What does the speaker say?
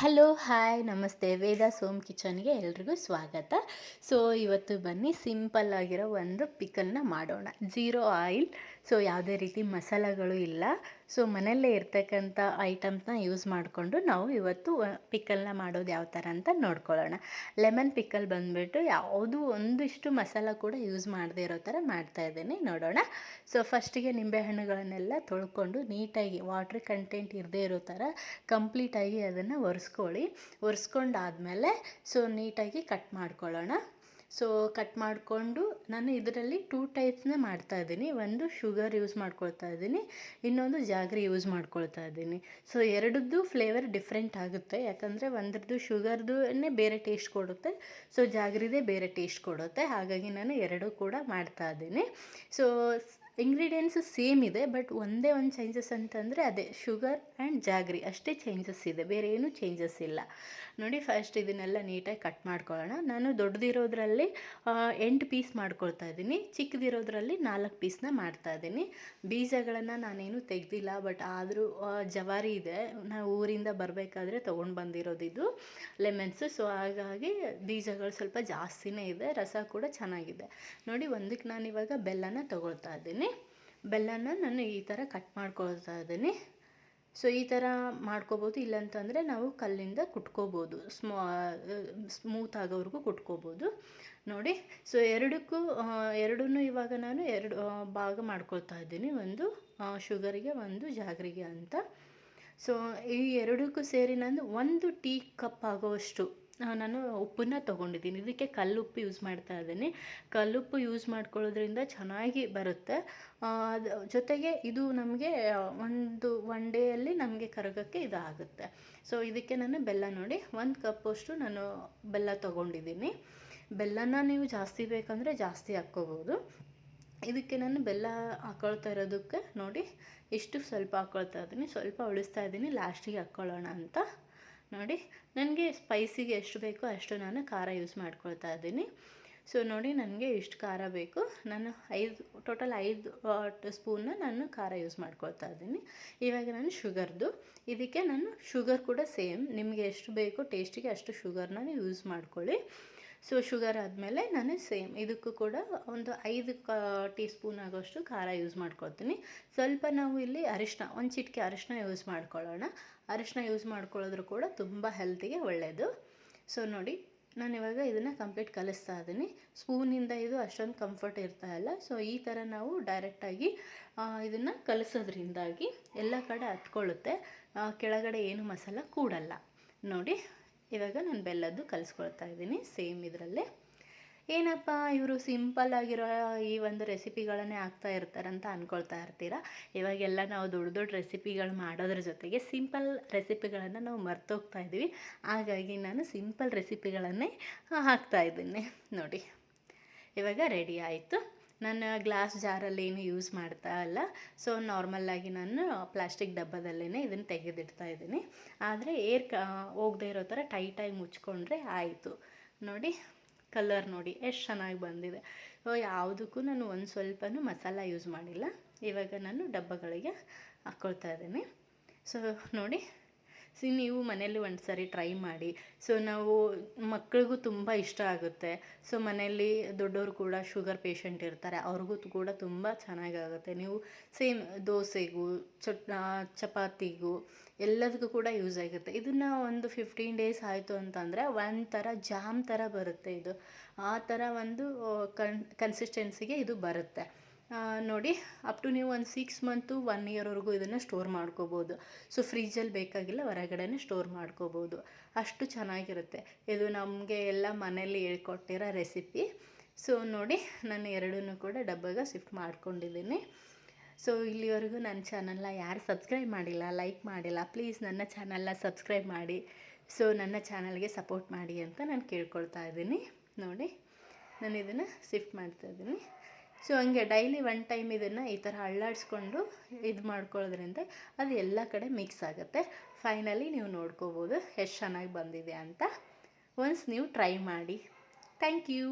Hello hi ನಮಸ್ತೆ Vedas home ಕಿಚನ್ಗೆ ಎಲ್ರಿಗೂ ಸ್ವಾಗತ. ಸೊ ಇವತ್ತು ಬನ್ನಿ ಸಿಂಪಲ್ ಆಗಿರೋ ಒಂದು ಪಿಕಲ್ನ ಮಾಡೋಣ. ಜೀರೋ ಆಯಿಲ್, ಸೊ ಯಾವುದೇ ರೀತಿ ಮಸಾಲೆಗಳು ಇಲ್ಲ. ಸೊ ಮನೆಯಲ್ಲೇ ಇರ್ತಕ್ಕಂಥ ಐಟಮ್ಸ್ನ ಯೂಸ್ ಮಾಡಿಕೊಂಡು ನಾವು ಇವತ್ತು ಪಿಕಲ್ನ ಮಾಡೋದು ಯಾವ ಥರ ಅಂತ ನೋಡ್ಕೊಳ್ಳೋಣ. ಲೆಮನ್ ಪಿಕಲ್ ಬಂದುಬಿಟ್ಟು ಯಾವುದು ಒಂದಿಷ್ಟು ಮಸಾಲ ಕೂಡ ಯೂಸ್ ಮಾಡದೇ ಇರೋ ಥರ ಮಾಡ್ತಾಯಿದ್ದೀನಿ, ನೋಡೋಣ. ಸೊ ಫಸ್ಟಿಗೆ ನಿಂಬೆಹಣ್ಣುಗಳನ್ನೆಲ್ಲ ತೊಳ್ಕೊಂಡು ನೀಟಾಗಿ ವಾಟ್ರ್ ಕಂಟೆಂಟ್ ಇರದೇ ಇರೋ ಥರ ಕಂಪ್ಲೀಟಾಗಿ ಅದನ್ನು ಒರೆಸ್ಕೊಂಡಾದಮೇಲೆ ಸೊ ನೀಟಾಗಿ ಕಟ್ ಮಾಡ್ಕೊಳ್ಳೋಣ. ಸೊ ಕಟ್ ಮಾಡಿಕೊಂಡು ನಾನು ಇದರಲ್ಲಿ 2 ಟೈಪ್ಸ್ನ ಮಾಡ್ತಾಯಿದ್ದೀನಿ. ಒಂದು ಶುಗರ್ ಯೂಸ್ ಮಾಡ್ಕೊಳ್ತಾ ಇದ್ದೀನಿ, ಇನ್ನೊಂದು ಜಾಗ್ರಿ ಯೂಸ್ ಮಾಡ್ಕೊಳ್ತಾ ಇದ್ದೀನಿ. ಸೊ ಎರಡದ್ದು ಫ್ಲೇವರ್ ಡಿಫ್ರೆಂಟ್ ಆಗುತ್ತೆ, ಯಾಕಂದರೆ ಒಂದ್ರದ್ದು ಶುಗರ್ದು ಬೇರೆ ಟೇಸ್ಟ್ ಕೊಡುತ್ತೆ, ಸೊ ಜಾಗ್ರಿದೇ ಬೇರೆ ಟೇಸ್ಟ್ ಕೊಡುತ್ತೆ. ಹಾಗಾಗಿ ನಾನು ಎರಡೂ ಕೂಡ ಮಾಡ್ತಾ ಇದ್ದೀನಿ. ಸೊ ಇಂಗ್ರೀಡಿಯೆಂಟ್ಸ್ ಸೇಮ್ ಇದೆ, ಬಟ್ ಒಂದೇ ಒಂದು ಚೇಂಜಸ್ ಅಂತಂದರೆ ಅದೇ ಶುಗರ್ ಆ್ಯಂಡ್ ಜಾಗ್ರಿ ಅಷ್ಟೇ ಚೇಂಜಸ್ ಇದೆ, ಬೇರೆ ಏನೂ ಚೇಂಜಸ್ ಇಲ್ಲ. ನೋಡಿ, ಫಸ್ಟ್ ಇದನ್ನೆಲ್ಲ ನೀಟಾಗಿ ಕಟ್ ಮಾಡ್ಕೊಳ್ಳೋಣ. ನಾನು ದೊಡ್ಡದಿರೋದ್ರಲ್ಲಿ 8 ಪೀಸ್ ಮಾಡ್ಕೊಳ್ತಾ ಇದ್ದೀನಿ, ಚಿಕ್ಕದಿರೋದ್ರಲ್ಲಿ 4 ಪೀಸ್ನ ಮಾಡ್ತಾಯಿದ್ದೀನಿ. ಬೀಜಗಳನ್ನು ನಾನೇನು ತೆಗೆದಿಲ್ಲ, ಬಟ್ ಆದರೂ ಜವಾರಿ ಇದೆ, ನಾವು ಊರಿಂದ ಬರಬೇಕಾದ್ರೆ ತೊಗೊಂಡು ಬಂದಿರೋದಿದ್ದು ಲೆಮನ್ಸು. ಸೊ ಹಾಗಾಗಿ ಬೀಜಗಳು ಸ್ವಲ್ಪ ಜಾಸ್ತಿನೇ ಇದೆ, ರಸ ಕೂಡ ಚೆನ್ನಾಗಿದೆ. ನೋಡಿ, ಒಂದಕ್ಕೆ ನಾನು ಇವಾಗ ಬೆಲ್ಲನ ತೊಗೊಳ್ತಾ ಇದ್ದೀನಿ. ಬೆಲ್ಲನ ನಾನು ಈ ಥರ ಕಟ್ ಮಾಡ್ಕೊಳ್ತಾ ಇದ್ದೀನಿ. ಸೊ ಈ ಥರ ಮಾಡ್ಕೋಬೋದು, ಇಲ್ಲಾಂತಂದರೆ ನಾವು ಕಲ್ಲಿಂದ ಕುಟ್ಕೋಬೋದು, ಸ್ಮೂತ್ ಆಗೋವರೆಗೂ ಕುಟ್ಕೋಬೋದು. ನೋಡಿ, ಸೊ ಎರಡೂ ಇವಾಗ ನಾನು 2 ಭಾಗ ಮಾಡ್ಕೊಳ್ತಾ ಇದ್ದೀನಿ, ಒಂದು ಶುಗರಿಗೆ, ಒಂದು ಜಾಗ್ರಿಗೆ ಅಂತ. ಸೊ ಈ ಎರಡಕ್ಕೂ ಸೇರಿ ನಾನು 1 ಟೀ ಕಪ್ ಆಗೋವಷ್ಟು ನಾನು ಉಪ್ಪನ್ನು ತೊಗೊಂಡಿದ್ದೀನಿ. ಇದಕ್ಕೆ ಕಲ್ಲುಪ್ಪು ಯೂಸ್ ಮಾಡ್ತಾ ಇದ್ದೀನಿ. ಕಲ್ಲುಪ್ಪು ಯೂಸ್ ಮಾಡ್ಕೊಳ್ಳೋದ್ರಿಂದ ಚೆನ್ನಾಗಿ ಬರುತ್ತೆ. ಜೊತೆಗೆ ಇದು ನಮಗೆ ಒನ್ ಡೇಯಲ್ಲಿ ನಮಗೆ ಕರಗೋಕ್ಕೆ ಇದಾಗುತ್ತೆ. ಸೊ ಇದಕ್ಕೆ ನಾನು ಬೆಲ್ಲ ನೋಡಿ 1 ಕಪ್ಪಷ್ಟು ನಾನು ಬೆಲ್ಲ ತೊಗೊಂಡಿದ್ದೀನಿ. ಬೆಲ್ಲನ ನೀವು ಜಾಸ್ತಿ ಬೇಕಂದರೆ ಜಾಸ್ತಿ ಹಾಕ್ಕೋಬೋದು. ಇದಕ್ಕೆ ನಾನು ಬೆಲ್ಲ ಹಾಕ್ಕೊಳ್ತಾ ಇರೋದಕ್ಕೆ ನೋಡಿ ಇಷ್ಟು ಸ್ವಲ್ಪ ಹಾಕ್ಕೊಳ್ತಾ ಇದ್ದೀನಿ, ಸ್ವಲ್ಪ ಉಳಿಸ್ತಾ ಇದ್ದೀನಿ, ಲಾಸ್ಟಿಗೆ ಹಾಕ್ಕೊಳ್ಳೋಣ ಅಂತ. ನೋಡಿ, ನನಗೆ ಸ್ಪೈಸಿಗೆ ಎಷ್ಟು ಬೇಕೋ ಅಷ್ಟು ನಾನು ಖಾರ ಯೂಸ್ ಮಾಡ್ಕೊಳ್ತಾ ಇದ್ದೀನಿ. ಸೊ ನೋಡಿ, ನನಗೆ ಇಷ್ಟು ಖಾರ ಬೇಕು. ನಾನು ಟೋಟಲ್ 5 ಸ್ಪೂನ್ನ ನಾನು ಖಾರ ಯೂಸ್ ಮಾಡ್ಕೊಳ್ತಾ ಇದ್ದೀನಿ. ಇವಾಗ ನಾನು ಶುಗರ್ದು, ಇದಕ್ಕೆ ನಾನು ಶುಗರ್ ಕೂಡ ಸೇಮ್ ನಿಮಗೆ ಎಷ್ಟು ಬೇಕೋ ಟೇಸ್ಟಿಗೆ ಅಷ್ಟು ಶುಗರ್ನ ಯೂಸ್ ಮಾಡ್ಕೊಳ್ಳಿ. ಸೊ ಶುಗರ್ ಆದಮೇಲೆ ನಾನು ಸೇಮ್ ಇದಕ್ಕೂ ಕೂಡ ಒಂದು 5 ಟೀ ಸ್ಪೂನ್ ಆಗೋಷ್ಟು ಖಾರ ಯೂಸ್ ಮಾಡ್ಕೊಳ್ತೀನಿ. ಸ್ವಲ್ಪ ನಾವು ಇಲ್ಲಿ ಅರಿಶಿನ, ಒಂದು ಚಿಟಿಕೆ ಅರಿಶಿನ ಯೂಸ್ ಮಾಡ್ಕೊಳ್ಳೋಣ. ಅರಿಶಿನ ಯೂಸ್ ಮಾಡ್ಕೊಳ್ಳೋದ್ರೂ ಕೂಡ ತುಂಬ ಹೆಲ್ತಿಗೆ ಒಳ್ಳೆಯದು. ಸೊ ನೋಡಿ, ನಾನು ಇವಾಗ ಇದನ್ನು ಕಂಪ್ಲೀಟ್ ಕಲಿಸ್ತಾ ಇದ್ದೀನಿ. ಸ್ಪೂನಿಂದ ಇದು ಅಷ್ಟೊಂದು ಕಂಫರ್ಟ್ ಇರ್ತಾ ಇಲ್ಲ. ಸೊ ಈ ಥರ ನಾವು ಡೈರೆಕ್ಟಾಗಿ ಇದನ್ನು ಕಲಿಸೋದ್ರಿಂದಾಗಿ ಎಲ್ಲ ಕಡೆ ಹತ್ಕೊಳ್ಳುತ್ತೆ, ಕೆಳಗಡೆ ಏನು ಮಸಾಲ ಕೂಡಲ್ಲ. ನೋಡಿ, ಇವಾಗ ನಾನು ಬೆಲ್ಲದ್ದು ಕಲಿಸ್ಕೊಳ್ತಾ ಇದ್ದೀನಿ ಸೇಮ್ ಇದರಲ್ಲೇ. ಏನಪ್ಪ ಇವರು ಸಿಂಪಲ್ ಆಗಿರೋ ಈ ಒಂದು ರೆಸಿಪಿಗಳನ್ನೇ ಆಗ್ತಾ ಇರ್ತಾರಂತ ಅಂದ್ಕೊಳ್ತಾ ಇರ್ತೀರ. ಇವಾಗೆಲ್ಲ ನಾವು ದೊಡ್ಡ ರೆಸಿಪಿಗಳು ಮಾಡೋದ್ರ ಜೊತೆಗೆ ಸಿಂಪಲ್ ರೆಸಿಪಿಗಳನ್ನು ನಾವು ಮರ್ತೋಗ್ತಾ ಇದ್ದೀವಿ. ಹಾಗಾಗಿ ನಾನು ಸಿಂಪಲ್ ರೆಸಿಪಿಗಳನ್ನೇ ಹಾಕ್ತಾಯಿದ್ದೀನಿ. ನೋಡಿ, ಇವಾಗ ರೆಡಿ ಆಯಿತು. ನಾನು ಗ್ಲಾಸ್ ಜಾರಲ್ಲಿ ಏನು ಯೂಸ್ ಮಾಡ್ತಾ ಇಲ್ಲ. ಸೊ ನಾರ್ಮಲ್ಲಾಗಿ ನಾನು ಪ್ಲಾಸ್ಟಿಕ್ ಡಬ್ಬದಲ್ಲೇ ಇದನ್ನು ತೆಗೆದಿಡ್ತಾ ಇದ್ದೀನಿ. ಆದರೆ ಹೋಗದೇ ಇರೋ ಥರ ಟೈಟಾಗಿ ಮುಚ್ಕೊಂಡ್ರೆ ಆಯಿತು. ನೋಡಿ, ಕಲರ್ ನೋಡಿ ಎಷ್ಟು ಚೆನ್ನಾಗಿ ಬಂದಿದೆ. ಯಾವುದಕ್ಕೂ ನಾನು ಒಂದು ಸ್ವಲ್ಪನೂ ಮಸಾಲ ಯೂಸ್ ಮಾಡಿಲ್ಲ. ಇವಾಗ ನಾನು ಡಬ್ಬಗಳಿಗೆ ಹಾಕ್ಕೊಳ್ತಾ ಇದ್ದೀನಿ. ಸೊ ನೋಡಿ, ನೀವು ಮನೇಲಿ ಒಂದು ಸಾರಿ ಟ್ರೈ ಮಾಡಿ. ಸೊ ನಾವು ಮಕ್ಕಳಿಗೂ ತುಂಬ ಇಷ್ಟ ಆಗುತ್ತೆ. ಸೊ ಮನೆಯಲ್ಲಿ ದೊಡ್ಡವರು ಕೂಡ ಶುಗರ್ ಪೇಷಂಟ್ ಇರ್ತಾರೆ, ಅವ್ರಿಗೂ ಕೂಡ ತುಂಬ ಚೆನ್ನಾಗಾಗುತ್ತೆ. ನೀವು ಸೇಮ್ ದೋಸೆಗೂ ಚಪಾತಿಗೂ ಎಲ್ಲದಕ್ಕೂ ಕೂಡ ಯೂಸ್ ಆಗುತ್ತೆ. ಇದನ್ನು ಒಂದು 15 ಡೇಸ್ ಆಯಿತು ಅಂತಂದರೆ ಒಂಥರ ಜಾಮ್ ಥರ ಬರುತ್ತೆ. ಇದು ಆ ಥರ ಒಂದು ಕನ್ಸಿಸ್ಟೆನ್ಸಿಗೆ ಇದು ಬರುತ್ತೆ. ನೋಡಿ, ಅಪ್ ಟು ನೀವು ಒಂದು 6 ಮಂತು 1 ಇಯರ್ವರೆಗೂ ಇದನ್ನು ಸ್ಟೋರ್ ಮಾಡ್ಕೋಬೋದು. ಸೊ ಫ್ರಿಜ್ಜಲ್ಲಿ ಬೇಕಾಗಿಲ್ಲ, ಹೊರಗಡೆನೇ ಸ್ಟೋರ್ ಮಾಡ್ಕೋಬೋದು, ಅಷ್ಟು ಚೆನ್ನಾಗಿರುತ್ತೆ. ಇದು ನಮಗೆ ಎಲ್ಲ ಮನೇಲಿ ಹೇಳ್ಕೊಟ್ಟಿರೋ ರೆಸಿಪಿ. ಸೊ ನೋಡಿ, ನಾನು ಎರಡನ್ನೂ ಕೂಡ ಡಬ್ಬಗೆ ಶಿಫ್ಟ್ ಮಾಡ್ಕೊಂಡಿದ್ದೀನಿ. ಸೊ ಇಲ್ಲಿವರೆಗೂ ನನ್ನ ಚಾನಲ್ನ ಯಾರು ಸಬ್ಸ್ಕ್ರೈಬ್ ಮಾಡಿಲ್ಲ, ಲೈಕ್ ಮಾಡಿಲ್ಲ, ಪ್ಲೀಸ್ ನನ್ನ ಚಾನಲ್ನ ಸಬ್ಸ್ಕ್ರೈಬ್ ಮಾಡಿ. ಸೊ ನನ್ನ ಚಾನಲ್ಗೆ ಸಪೋರ್ಟ್ ಮಾಡಿ ಅಂತ ನಾನು ಕೇಳ್ಕೊಳ್ತಾ ಇದ್ದೀನಿ. ನೋಡಿ, ನಾನು ಇದನ್ನು ಶಿಫ್ಟ್ ಮಾಡ್ತಾಯಿದ್ದೀನಿ. ಸೊ ಹಂಗೆ ಡೈಲಿ 1 ಟೈಮ್ ಇದನ್ನು ಈ ಥರ ಅಳ್ಳಾಡಿಸ್ಕೊಂಡು ಇದು ಮಾಡ್ಕೊಳ್ಳೋದ್ರಿಂದ ಅದು ಎಲ್ಲ ಕಡೆ ಮಿಕ್ಸ್ ಆಗುತ್ತೆ. ಫೈನಲಿ ನೀವು ನೋಡ್ಕೋಬೋದು ಎಷ್ಟು ಚೆನ್ನಾಗಿ ಬಂದಿದೆ ಅಂತ. ಒನ್ಸ್ ನೀವು ಟ್ರೈ ಮಾಡಿ. Thank you.